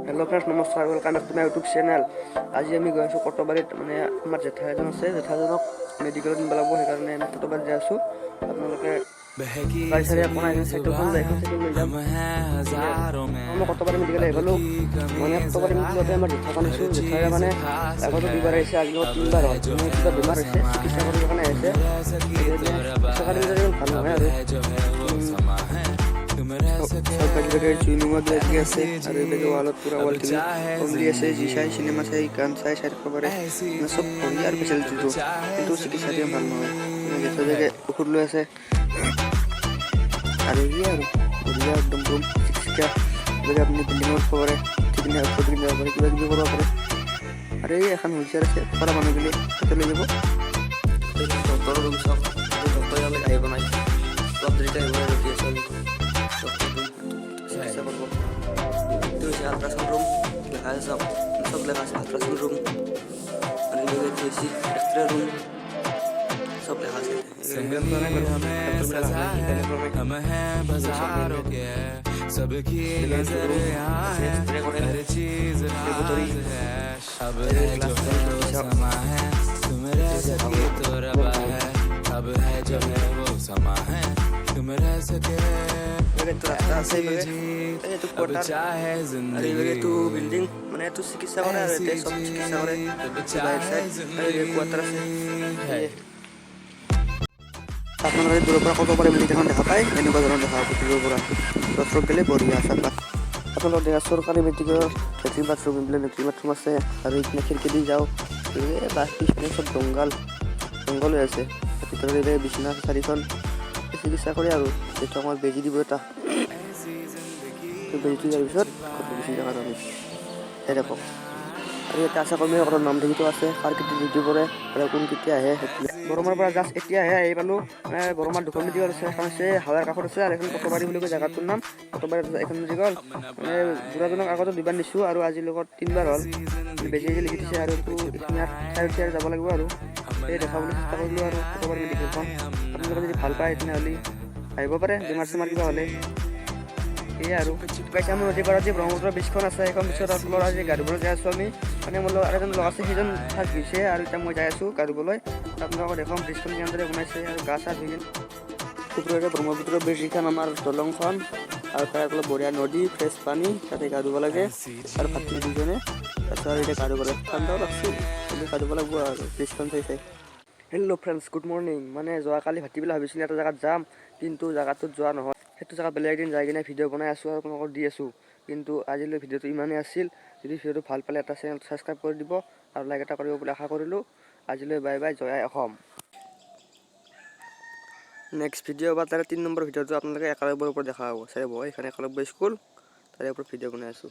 Hello friends नमस्कार welcome back to my YouTube channel. आज আমি গৈ আছো কটবাৰীত মানে আমাৰ জেঠা এজন আছে জেঠাজনক মেডিকেলত নিব লাগিব সেইকাৰণে আমি কটবাৰীত যাই আছো। আপোনালোকে গাড়ী চাৰি একো নাই চাইকেলখন যায় এখন চাইকেল লৈ যাম আমি কটবাৰী মেডিকেল আহি পালোঁ। মানে কটবাৰী মেডিকেলতে আমাৰ জেঠাখন আছো জেঠাই মানে আগতো দুবাৰ আহিছে আজি তিনিবাৰ হ'ল মানে কিবা বেমাৰ হৈছে চিকিৎসা কৰিবৰ কাৰণে আহিছে চৰকাৰী ভাল নহয় আৰু চুইমিঙত লাগি আছে আৰু এইভাগে ৱালত পুৰা ৱালখিনি কমলি আছে যি চাই চিনেমা চাই গান চাই চাই থাকিব পাৰে চব বঢ়িয়া আৰু ফেচিলিটিটো কিন্তু চিকিৎসা দিয়া ভাল নহয় যেতিয়ালৈকে ঔষধ লৈ আছে আৰু এই আৰু বঢ়িয়া একদম ৰুম চিকিৎসা যদি আপুনি বিল্ডিঙত থ'ব পাৰে ঠিকিনে ঔষধ কিনি যাব পাৰে কিবা কিবি কৰিব পাৰে আৰু এই এখন হুইলচেয়াৰ আছে পৰা মানুহখিনি তাতে লৈ যাব ডক্টৰৰ ৰুম চাওক ডক্টৰে আহিব নাই অলপ দেৰিকৈ আহিব ৰখি আছে अल्ट्रासाउंड रूम लिखा है सब लिखा है अल्ट्रासाउंड रूम एक्सरे रूम सब लिखा है हम हैं बाजारों के सबकी नजर हर चीज है अब है जो समा है तुम रह सके तो रबा है अब है जो है वो समा है तुम रह सके itu building mana itu চিকিৎসা কৰে আৰু এটা সব চিকিৎসা কৰে আপোনালোকে দূৰৰ পৰা ক'ব পাৰে মেডিকেলখন দেখা পায় এনেকুৱা ধৰণৰ দেখা পাব দূৰৰ পৰা ডক্টৰ গ'লে বঢ়িয়া চাফা আপোনালোকে দেখা চৰকাৰী মেডিকেলৰ লেট্ৰিন বাথৰুম এইবিলাক লেট্ৰিন বাথৰুম আছে আৰু এইপিনে খিৰিকী দি যাওঁ বাছ পিছপিনে চব জংঘল হৈ আছে ভিতৰত বিচনা চাৰিখন চিকিৎসা কৰে আৰু যিটো আমাক বেজি দিব এটা বেজিটো দিয়াৰ পিছত গুচি যাওঁ আৰু আমি সেই দেখক আৰু এটা আশা কৰ্মীসকলৰ নাম লিখিত আছে কাৰ কেতিয়া ডিউটি কৰে আৰু কোন কেতিয়া আহে বৰমাৰ পৰা জাষ্ট এতিয়াহে আহি পালোঁ বৰমাৰ দুখন মেডিকেল আছে এখন আছে হাৱাৰ কাষত আছে আৰু এখন কটবাৰী বুলি কয় জেগাটোৰ নাম কটবাৰী এখন মেডিকেল মানে বুঢ়াজনক আগতে দুবাৰ নিছোঁ আৰু আজিৰ লগত তিনিবাৰ হ'ল বেজি লিখি দিছে আৰু এইখিনি চাই যাব লাগিব আৰু এই দেখাবলৈ চেষ্টা কৰিলোঁ আৰু কটবাৰী মেডিকেলখন আপোনালোকে যদি ভাল পায় তেনেহ'লে আহিব পাৰে বেমাৰ চেমাৰ কিবা হ'লে এই আৰু কৈছে আমি নদী পাৰত যে ব্ৰহ্মপুত্ৰ ব্ৰীজখন আছে সেইখন পিছত আপোনাৰ আজি গা ধুবলৈ যাই আছোঁ আমি মানে মোৰ লগত আৰু এজন লগ আছে সেইজন ফাৰ্ষ্ট গৈছে আৰু এতিয়া মই যাই আছোঁ গা ধুবলৈ আপোনালোকক দেখুৱাম ব্ৰীজখন কেনেদৰে বনাইছে আৰু গা চা ধুই ওপৰতে ব্ৰহ্মপুত্ৰ ব্ৰীজখন আমাৰ দলংখন আৰু তাৰ অলপ বঢ়িয়া নদী ফ্ৰেছ পানী তাতে গা ধুব লাগে আৰু ভাত দুজনে তাৰপিছত আৰু এতিয়া গা ধুব লাগে ঠাণ্ডাও লাগছোঁ কিন্তু গা ধুব লাগিব আৰু ব্ৰীজখন চাই চাই হেল্ল' ফ্ৰেণ্ডছ গুড মৰ্ণিং মানে যোৱাকালি ভাটিবেলা ভাবিছিলোঁ এটা জেগাত যাম কিন্তু জেগাটোত যোৱা নহয় সেইটো জেগাত বেলেগ এদিন যাই কিনে ভিডিঅ' বনাই আছোঁ আৰু আপোনালোকক দি আছোঁ কিন্তু আজিলৈ ভিডিঅ'টো ইমানেই আছিল যদি ভিডিঅ'টো ভাল পালে এটা চেনেল ছাবস্ক্ৰাইব কৰি দিব আৰু লাইক এটা কৰিব বুলি আশা কৰিলোঁ আজিলৈ বাই বাই জয় অসম নেক্সট ভিডিঅ' বা তাৰে 3 নম্বৰ ভিডিঅ'টো আপোনালোকে একালব্যৰ ওপৰত দেখা হ'ব চাই হ'ব এইখন একালব্য স্কুল তাৰে ওপৰত ভিডিঅ' বনাই আছোঁ।